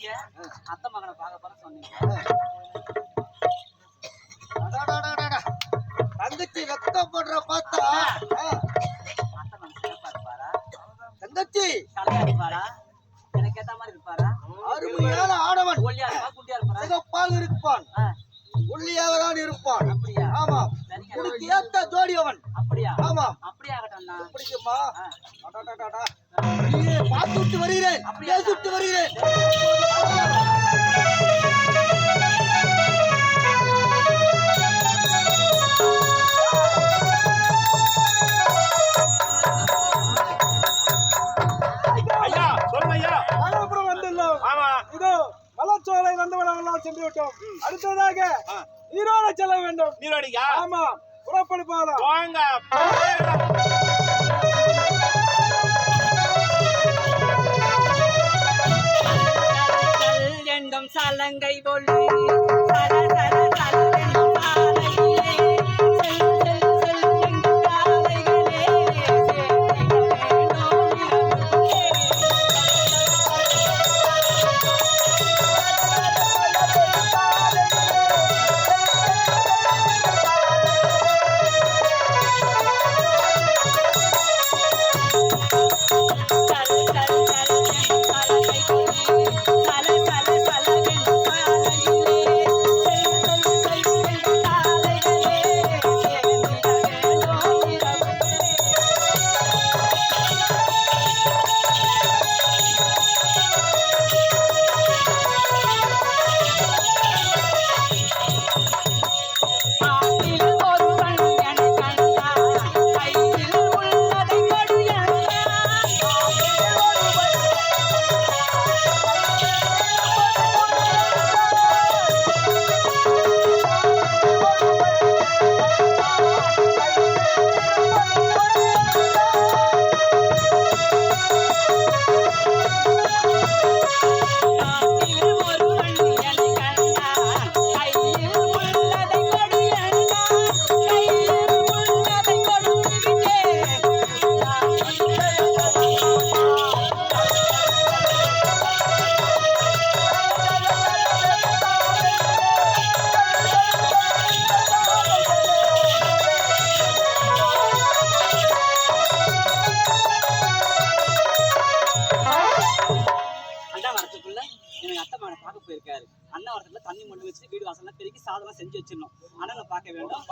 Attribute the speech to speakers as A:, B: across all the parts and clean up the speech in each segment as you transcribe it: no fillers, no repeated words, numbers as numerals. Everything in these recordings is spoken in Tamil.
A: சொன்னீங்க அத்தை மகனை பார்க்க போற சொன்னீங்க.
B: தங்கச்சி வெக்கப்படுற பார்த்தா
A: அத்தை மகன் சிறப்பா இருப்பாரா?
B: தங்கச்சி
A: தலையா இருப்பாரா? எனக்கு ஏத்த மாதிரி இருப்பாரா?
B: அருமையான ஆடவன்.
A: ஒல்லியா இருப்பா குட்டியா இருப்பாரா?
B: சிகப்பாக இருப்பான், ஒல்லியாக தான் இருப்பான்.
A: அப்படியா?
B: ஆமா. உனக்கு ஏத்த ஜோடி அவன்.
A: அப்படியா?
B: ஆமா.
A: அப்படியே ஆகட்டும்ண்ணா.
B: பிடிக்குமா? பார்த்து விட்டு வருகிறேன், அப்படியே விட்டு வருகிறேன்.
C: மலச்சோலை நந்தவனம் சென்று விட்டோம். அடுத்ததாக நீரோட செல்ல வேண்டும்.
D: நீரோடியா?
C: ஆமா, புறப்படி போகலாம்.
D: வாங்க.
A: எங்கும் சலங்கை ஒளி சல சல சலங்கும் சாலையிலே செல் செல் செல் எங்கும் காலைகளே தண்ணி மண்ணு வச்சு வீடு வாசல்லாம் பெருக்கி சாதம் செஞ்சு வச்சிடணும். அண்ணனை பார்க்க வேண்டும்.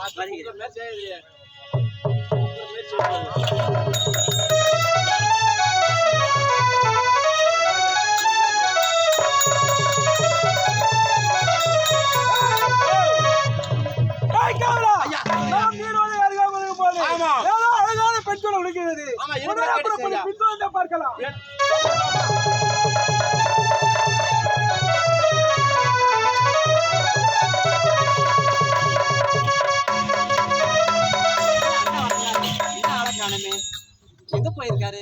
C: அழகான பெண்கள் உடுக்கிறது. பார்க்கலாம்.
A: எங்க போயிருக்காரு?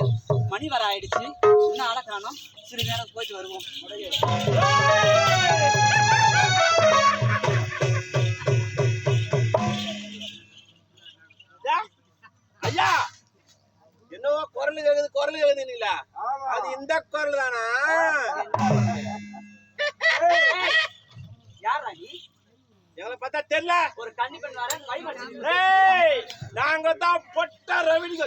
A: மணி வர ஆயிடுச்சு, இன்னும் ஆளை காணோம். சிறு நேரம் போயிட்டு வருவோம்.
D: ஐயா, என்னவோ குரல் கேக்குதுங்களா? அது இந்த குரல் தானா?
A: யாரா நீ?
D: எங்களை பார்த்தா தெரியல.
A: ஒரு கன்னி பெண் வர
D: நாங்க தான் பொட்ட ரவிடிங்க.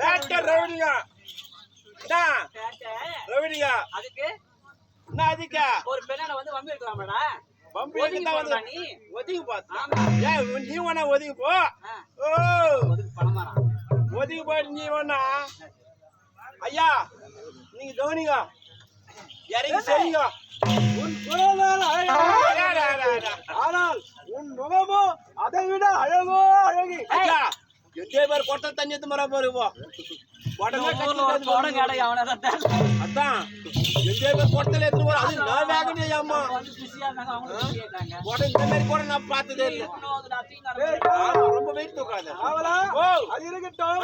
D: ரவிடிங்க ரவிடிங்க.
A: அதுக்கு
D: என்ன அதுக்கு
A: ஒரு பெண்ணால வந்து வம்பி இருக்கலாம்டா.
D: ஒதுங்கி பார்த்தா நீ வேணா ஒதுங்கி போ. ஒதுங்கி போயிட்டு நீ வேணா. ஐயா, நீங்க கவனிங்க, இறங்கி செய்யுங்க.
C: ஆனால் உன் முகமோ அதை விட அழகோ அழகு.
D: எங்கே பேர் கொட்டல் தண்ணி எடுத்து மர போறோம். அதான் எங்கே பேர் கொட்டல் எடுத்து போற. அது நான் வேகனே அம்மா இந்த மாதிரி கூட நான் பார்த்ததே இல்லை. ரொம்ப வெயிட் தூக்காது.
C: அது இருக்கட்டும்.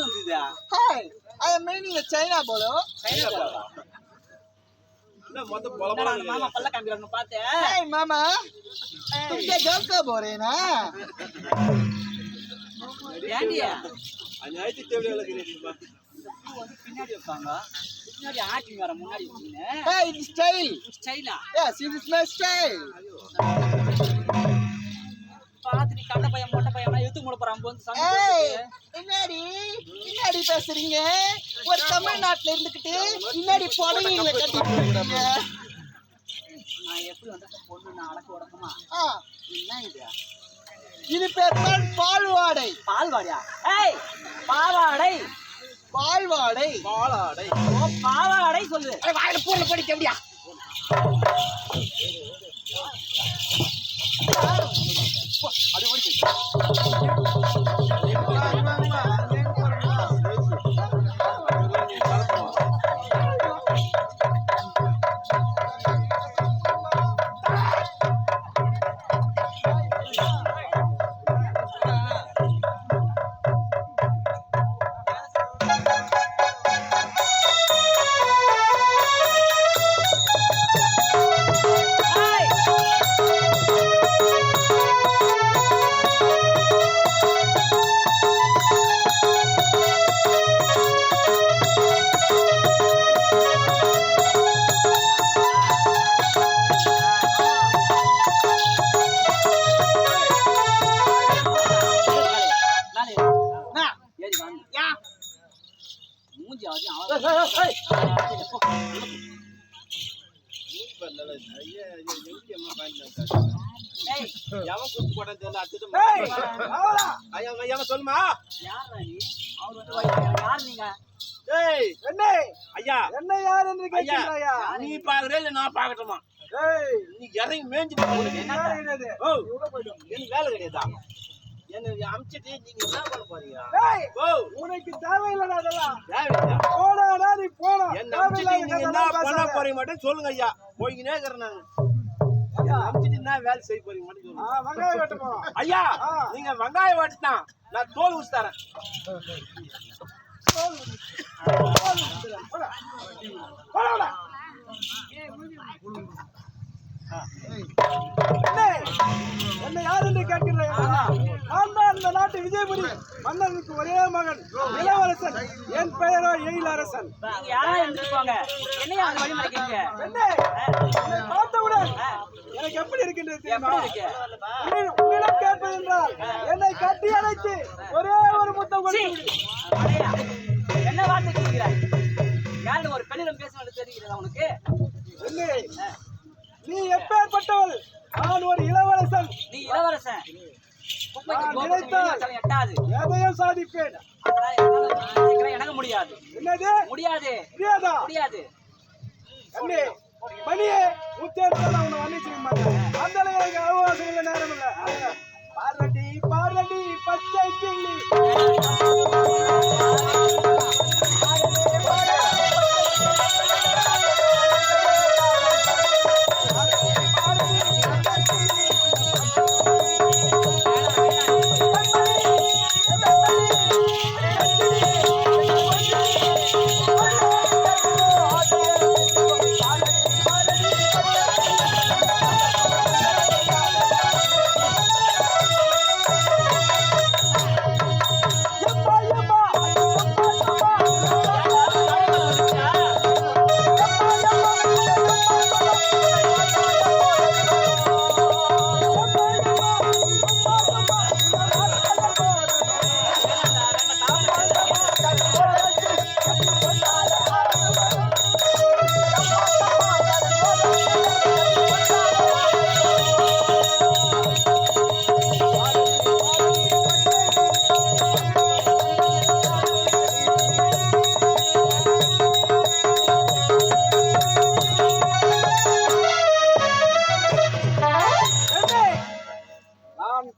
A: வந்தது
B: Hi, I am meaning a China bolo.
D: என்ன மொத்த
A: என்னடா
D: பொலபல
A: அந்த மாமா பல்ல காமிக்கிறாங்க பார்த்தேன்
B: Hey mama, तुम क्या जॉब कब हो रहे ना?
A: ஏண்டி
D: அநியாயத்தை தேவையில்லை கிரேடிப்பா
A: வந்து பின்னாடி வைப்பாங்க பின்னாடி ஆட்டிங் வர முன்னாடி வச்சுன்னு
B: Hey, it's style.
A: ஸ்டைலா
B: Yes, it is my style.
A: பார்த்து நீ கட்ட பையன் மொட்டை பையன் எடுத்து மூட போறான் வந்து சாமி
B: Hey,
A: போட்டுட்டு.
B: இன்னாடி பேசுறீங்க ஒரு தமிழ்நாட்டுல இருந்துகிட்டு இன்னாடி புடவைங்களை கட்டிட்டு இருக்கீங்க.
A: நான் எப்படி வந்து பொண்ணு நான் அடக்க உடக்கமா
B: ஆ,
A: என்ன இது
B: இது பேர் தான் பால்வாடை.
A: பால்வாடியா ஏய் பாவாடை
B: பால்வாடை.
D: பாலாடை
A: ஓ பாவாடை சொல்லு
B: வாயில பூர்ல படிக்க முடியா?
A: அது ஓடி ஏறி வாங்க
B: யா.
A: மூஞ்சி ஆதி ஏய்
D: எவன் குத்து போட்டான்னு தெரியல அடுத்தது
C: ஏய், அவளா?
D: ஐயா சொல்லுமா
A: யாரா நீ அவர் வந்து வைக்கிறாங்க யார் நீங்க
D: ஏய்
C: என்ன
D: ஐயா
C: என்ன யார் என்று
D: ஐயா
C: கேட்கிறாயா?
D: நீ பாக்குறே இல்ல நான் பாக்கட்டுமா
C: ஏய்,
D: நீ இறங்கி மேய்ஞ்சு போகுது
C: என்ன என்னது?
D: ஓ
C: இவ்வளவு போயிடும்.
D: எனக்கு வேலை கிடையாதா என்ன அமிச்சிட்டு நீங்க என்ன பண்ண போறீங்க
C: ஏய்,
D: ஓ
C: உனக்கு தேவையில்லடா அதெல்லாம்.
D: தேவையா
C: போடாடா, நீ போடா.
D: என்ன அமிச்சிட்டு
C: தேவையில்லாத
D: நீங்க என்ன
C: கதையெல்லாம்
D: பண்ண
C: பேசாத.
D: போறீங்க மட்டும் சொல்லுங்க ஐயா போய்கினே இருக்கிறேன் நான் என்ன அமிச்சிட்டு என்ன வேலை செய்ய போறீங்க மட்டும் சொல்லுங்க
C: வெங்காயம் வெட்ட போறோம்.
D: ஐயா
C: ஆ.
D: நீங்க வெங்காயம் வெட்டினா நான் தோல் ஊசி தரேன்
C: போடா. போடாடா. என்ன யார் என்று கேட்கிறேன். நான் தான் இந்த நாட்டு விஜயபுரி மன்னனுக்கு ஒரே மகன் இளவரசன். என் பெயரோ எழிலரசன்.
A: நீங்க யாரா இருந்துக்கோங்க என்னையா அந்த வழி மறைக்கிறீங்க
C: என்ன என்னை பார்த்தவுடன் எனக்கு எப்படி இருக்கின்றது தெரியுமா?
A: எப்படி இருக்கு
C: உன்னிடம் கேட்பது என்றால் என்னை கட்டி அணைத்து ஒரே ஒரு முத்தம் கொடுத்து விடு.
A: அடையா என்ன வார்த்தை கேட்கிறாய் யாரு ஒரு பெண்ணிடம் பேசுவது தெரிகிறதா உனக்கு
C: என்ன நீ எப்பேற்பட்டவள்? நான் ஒரு இளவரசன்.
A: நீ இளவரசன் குப்பைக்கு
C: நான்
A: கோபுரம்
C: நினைத்தால்
A: வெளியே எட்டாது
C: எதையும் சாதிப்பேன்.
A: அதெல்லாம் என்னால சீக்கிரம் எனக்கு முடியாது
C: என்னது
A: முடியாது
C: முடியாதா?
A: முடியாது
C: அண்ணே மணியே முத்தேற்றம் உன்னை வர்ணிச்சிக்க மாட்டேன். அந்த அளவுக்கு எனக்கு அவகாசம் இல்லை, நேரம் இல்லை. பார்வதி பார்வதி பச்சை கிள்ளி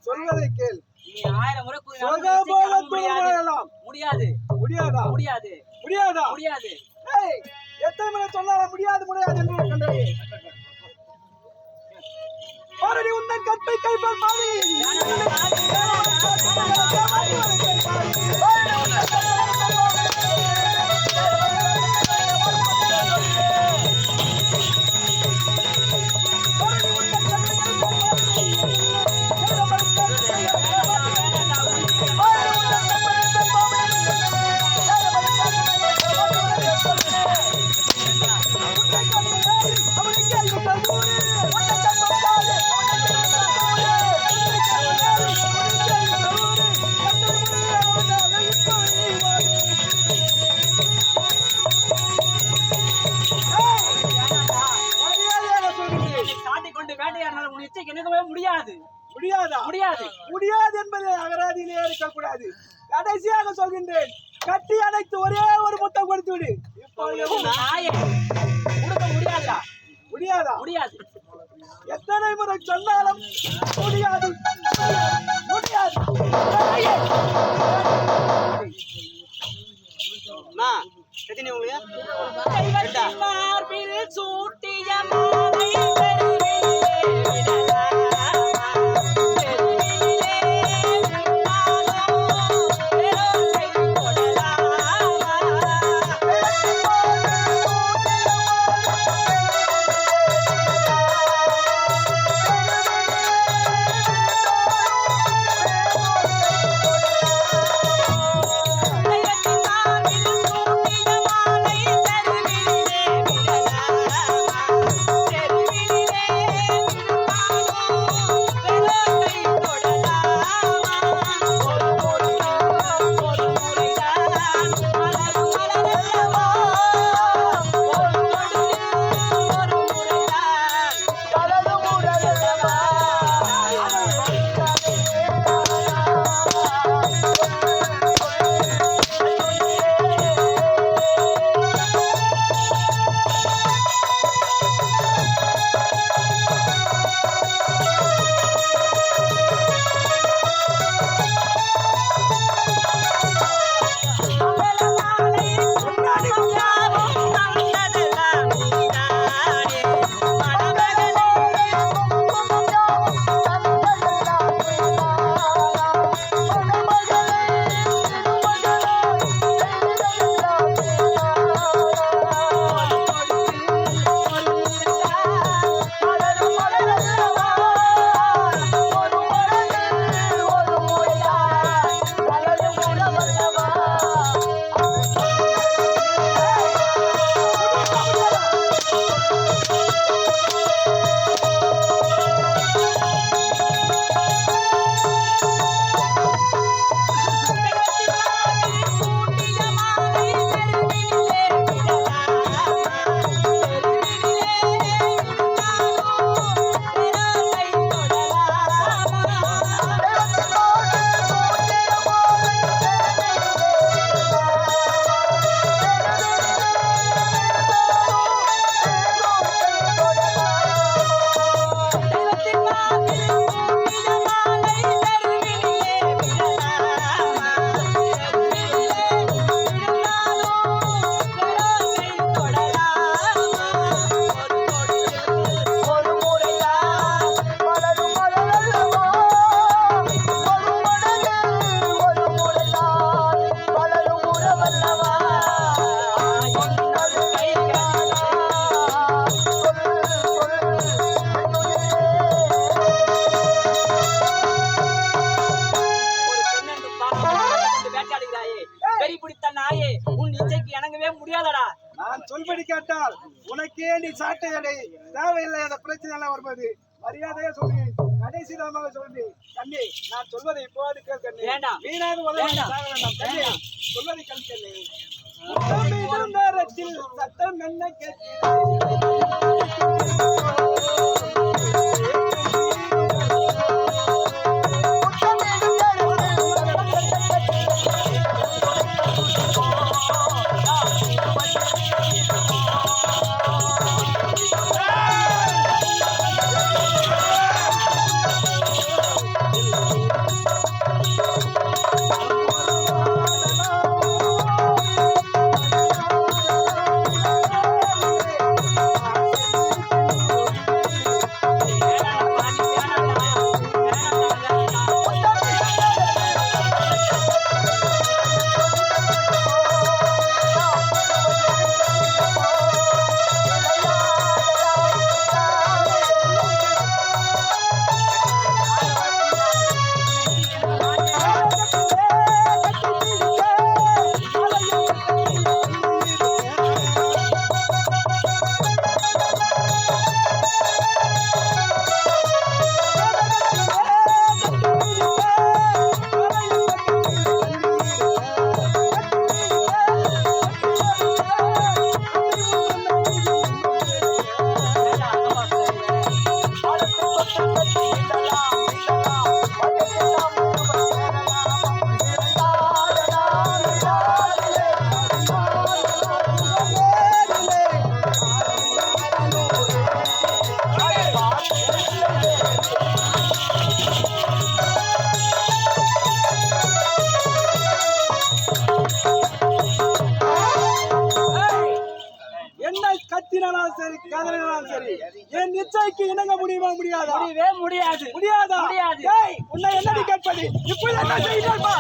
C: சொல்வதை கேள்.
A: நீ 1000 முறை
C: சொர்க்கபோகம்
A: முடியாது
C: தூங்கலாம்.
A: முடியாது
C: முடியாதா?
A: முடியாது
C: முடியாதா?
A: முடியாது
C: ஏய், எத்தனை முறை சொன்னாலும் முடியாது முடியாது என்று கண்டே. பாரடி உந்தன் கற்பை கைப்பல் பாடி.
A: நாயே கொடுக்க முடியாதுடா.
C: முடியாதா?
A: முடியாது.
C: எத்தனை முறை சொன்னாலும் முடியாது முடியாது.
B: எத்தனை உங்களுக்கு
A: தெய்வத்தின் மார்பில் சூட்டிய மாலை தெருவிலே விடலாமா? தெருவிலே விட்டாலும் வெறுங்கை கொடலாமா? தெய்வத்தின் மார்பில் சூட்டிய மாலை தெருவிலே விடலாமா? தெருவிலே விட்டாலும் வெறுங்கை கொடலாமா? ஒரு முறைதான் மலரும் மலரல்லவா? ஒரு முறைதான் மலரும் மலரல்லவா? மங்களமாலை கும்பகம் யாவும் தந்ததெல்லாம் நீதானே. மணமகளே கும்பகம் யாவும் தந்ததெல்லாம் முடியாதடா.
C: நான் சொல்படி கேட்டால் உனக்கே நீ சாட்டை அடை தேவையில்லை. அந்த பிரச்சனை எல்லாம் வருவது மரியாதையா சொல்லி கடைசி தாமாக சொல்லி கண்ணே, நான் சொல்வதை இப்போது கேட்க
A: வேண்டாம்.
C: வீணாக வேண்டாம் கண்ணே, சொல்வதை கேட்க. சத்தம் என்ன சரி காதலனாலும் சரி என் நிச்சயக்கு இணங்க முடியுமா முடியாதா?
A: முடியவே முடியாது.
C: முடியாதா?
A: முடியாது.
C: ஏய் உன்னை என்னடி கேட்பது? இப்ப என்ன செய்யணும்பா?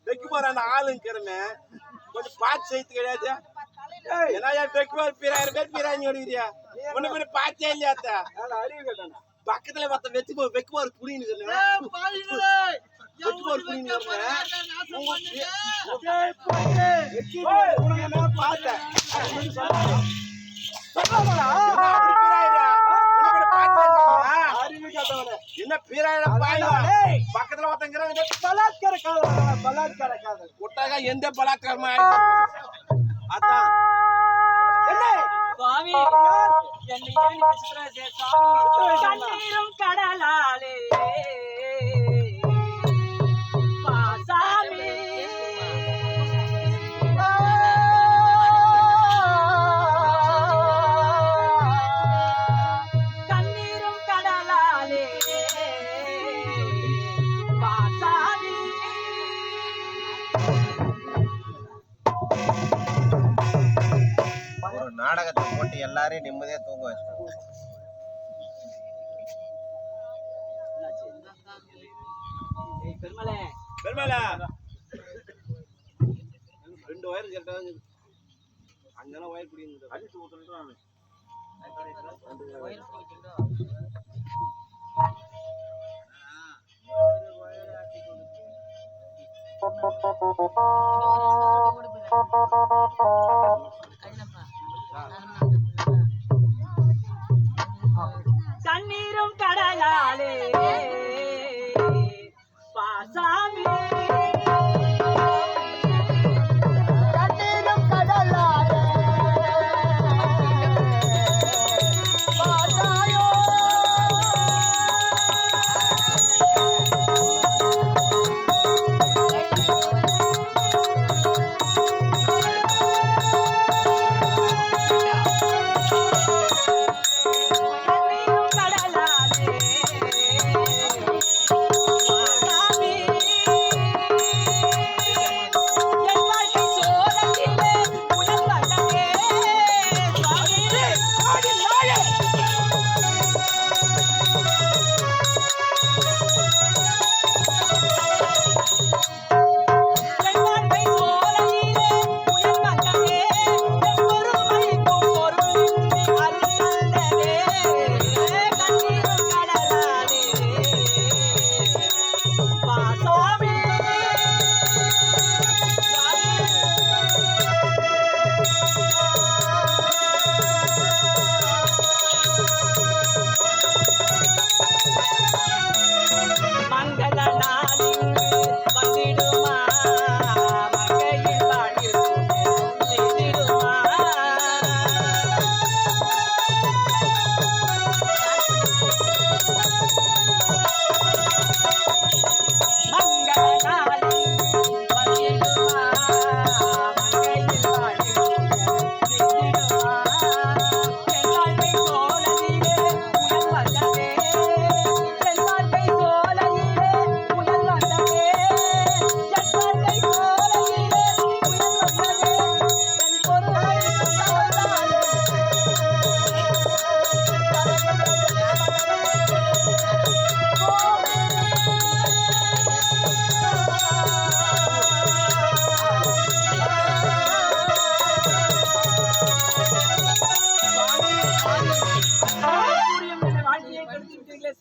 D: வெக்கு போற அந்த ஆளுங்கிறமே கொஞ்சம் பார்த்து செய்து கிடையாது. ஏன்னா வெக்கு போற பிராயிரம் பேர் பிராணி ஓடுகிறியா ஒண்ணு பேர் பார்த்தே இல்லையாத்தா
C: அறிவு கேட்டானா
D: பக்கத்துல மத்த வெச்சு வெக்கு போற புடின்னு வெக்கு போற புடின்னு
C: உனக்கு என்ன பார்த்தேன் அறிவு கேட்டவனே
D: என்ன பிராயிரம் பக்கத்துல ஒருத்தங்கிறாங்க
C: பலாத்கார காதல் பலாத்கார காதல்
D: ஒட்டாக எந்த பலாத்காரமா அதான்
C: என்ன
A: சுவாமி என்னை ஏன் இப்படி சுத்துறாரு சுவாமி? கண்ணீரும் கடலாலே பாசாமி கண்ணீரும் கடலாலே பாசாமி
B: ஒரு நாடகத்தை போட்டு எல்லாரையும் நிம்மதியா தூங்க வச்சிட்டாங்க.
A: பெருமலை
D: பெருமாளா 2 வயர் கேட்டாங்க அங்கெல்லாம் வயர் பிடிங்க அடிச்சு ஊத்துறான்
A: கண்ணீரும் கடலாலே பாசாமி கண்ணீரும் கடலாலே பாசாயோ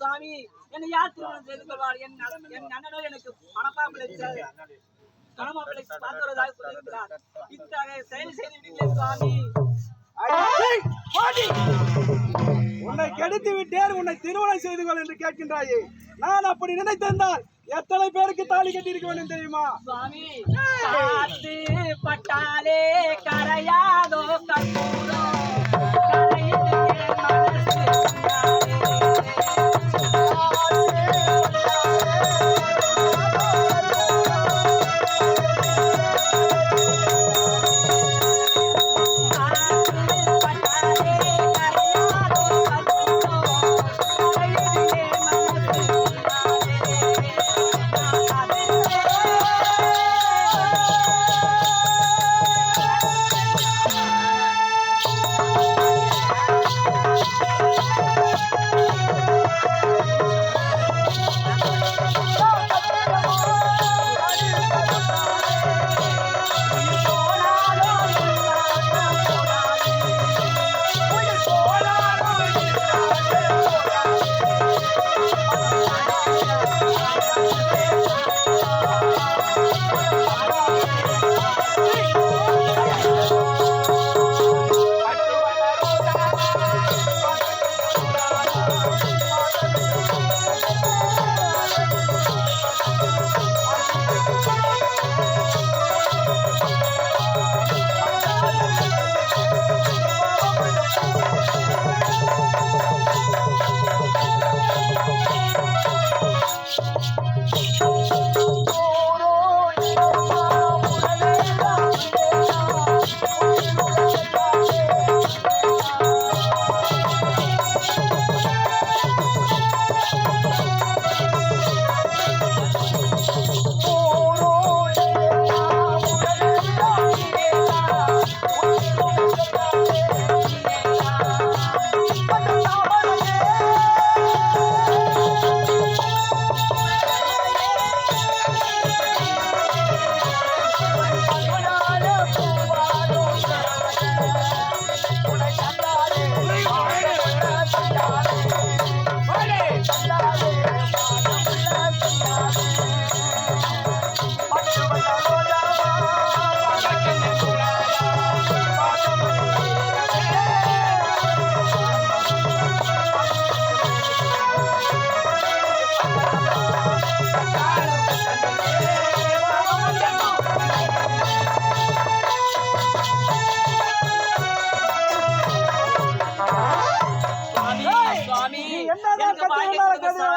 A: சுவாமி என்னை யார் திருமணம் செய்து கொள்வார்? என் அண்ணனோ எனக்கு மனப்பாப்பிளை கணமாப்பிளை பார்த்து வருவதாக சொல்லியிருக்கிறார். இத்தகைய செயல் செய்து விடுங்களே சுவாமி.
C: உன்னை கெடுத்து விட்டேன், உன்னை திருமணம் செய்து கொள் என்று கேட்கின்றாயே. நான் அப்படி நினைத்திருந்தால் எத்தனை பேருக்கு தாலி கட்டி இருக்க வேண்டும் தெரியுமா?
A: சுவாமி, காத்து பட்டாலே கரையாதோ கற்பூரம், கரையிலே மனசு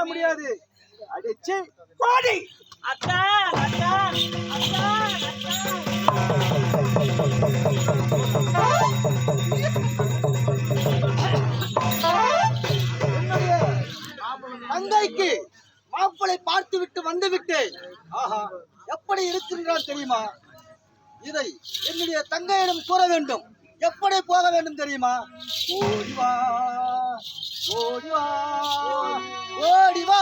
C: முடியாது. அடிச்சு கோடி
A: அக்கா அக்கா அக்கா
B: தங்கைக்கு மாப்பிளை பார்த்து விட்டு வந்து விட்டேன். ஆஹா, எப்படி இருக்கின்றான் தெரியுமா? இதை என்னுடைய தங்கையிடம் கூற வேண்டும். எப்படி போக வேண்டும் தெரியுமா? ஓடிவா ஓடிவா ஓடிவா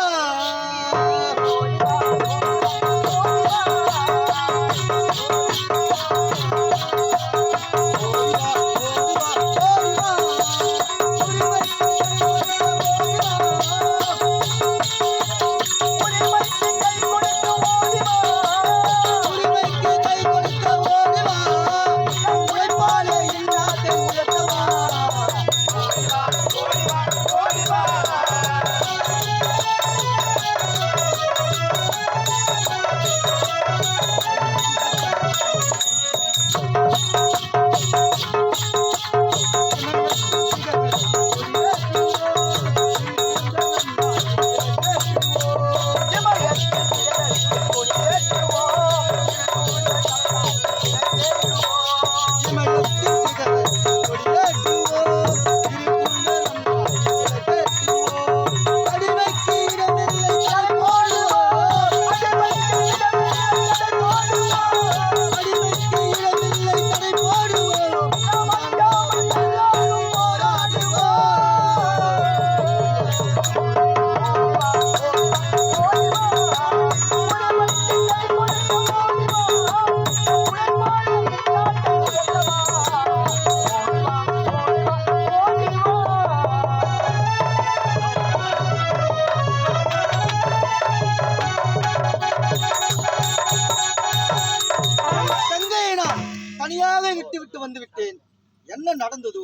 B: என்ன நடந்ததோ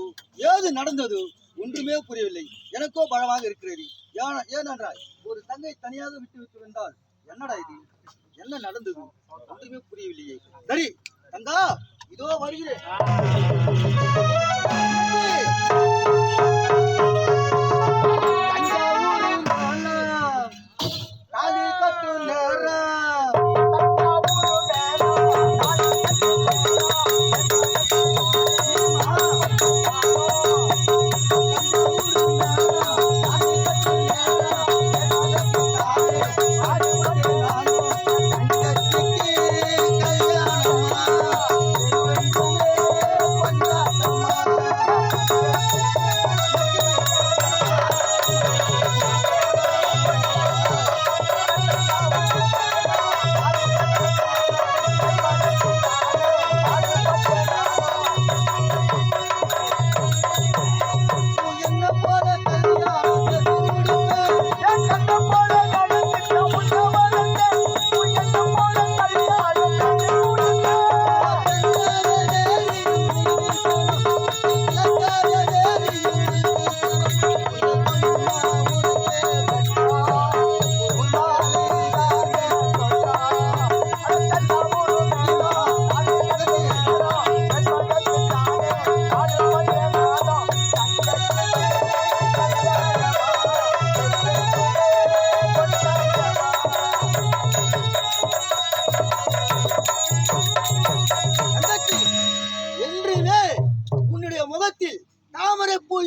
B: ஏது நடந்ததோ ஒன்றுமே புரியவில்லை. எனக்கோ பலமாக இருக்கிறது. ஏனென்றால் ஒரு தங்கை தனியாக விட்டு வந்தால் என்னடா இது, என்ன நடந்தது ஒன்றுமே புரியவில்லையே. சரி தங்கா, இதோ வருகிறேன்.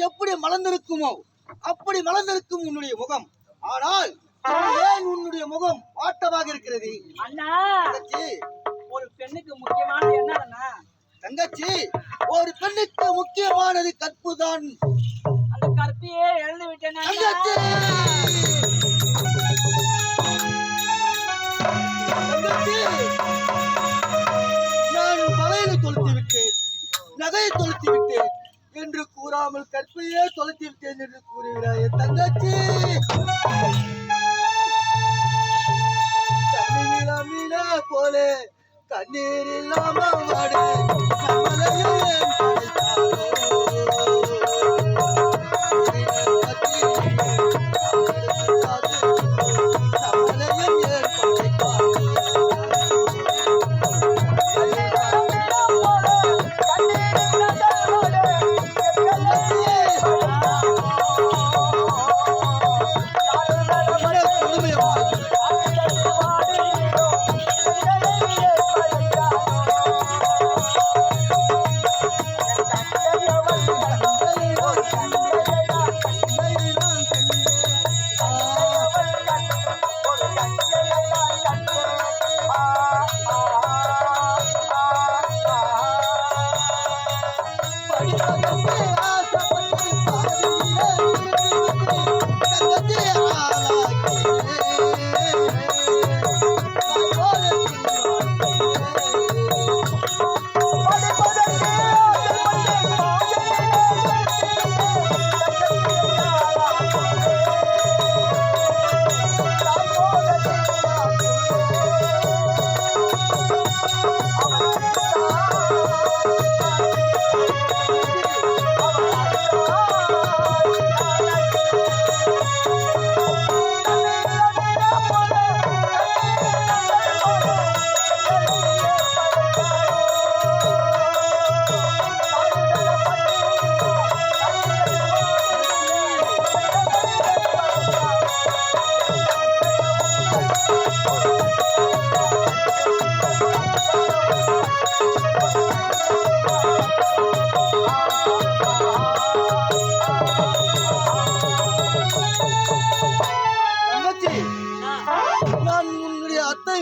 B: எப்படி மலர்ந்திருக்குமோ அப்படி மலர்ந்திருக்கும் உன்னுடைய முகம். ஆனால் ஏன் உன்னுடைய முகம் வாட்டமாக இருக்கிறது?
A: அண்ணா, ஒரு பெண்ணுக்கு முக்கியமான என்னன்னா
B: தங்கச்சி, ஒரு பெண்ணுக்கு முக்கியமானது கற்பு தான்.
A: அந்த கற்பையே எழுந்து விட்டேன்
B: தங்கச்சி. தங்கச்சி, நான் மலையில் தொலைத்து விட்டேன், நகையை தொலைத்து விட்டேன் என்று கூறாமல் கற்பையே தொலைத்து விட்டேன் என்று கூறுகிறாயே தங்கச்சி. தண்ணீர் மீனா போலே கண்ணீர் இல்லாம வாடு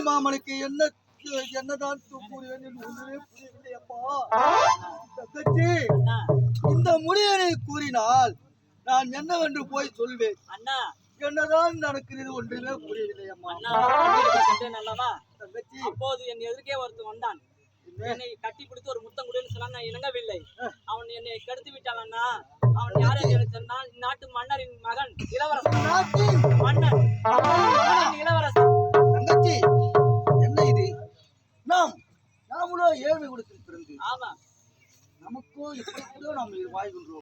B: மாமனுக்கு என்னதான் கூறுவேன் என்று ஒன்றுமே புரியவில்லையப்பா. தங்கச்சி, இந்த முடியனை கூறினால் நான் என்னவென்று போய் சொல்வேன்? என்னதான் நடக்கிறது ஒன்றுமே புரியவில்லை அம்மா. தங்கச்சி,
A: அப்போது என் எதிர்க்கே ஒருத்தன் வந்தான். என்னை கட்டி பிடித்து ஒரு முத்தம் கொடுன்னு சொன்னா நான் இணங்கவில்லை. அவன் என்னை கெடுத்து விட்டான் அண்ணா. அவன் யாரை சொன்னால் நாட்டு மன்னரின் மகன், இளவரசன்.
B: நாட்டு
A: மன்னன் இளவரசன்.
B: தங்கச்சி, என்ன இது? நாமளோ ஏழ்மை கொடுத்து பிறந்து
A: ஆமா
B: நமக்கோ எப்படி நாம் வாழ்கின்றோம்.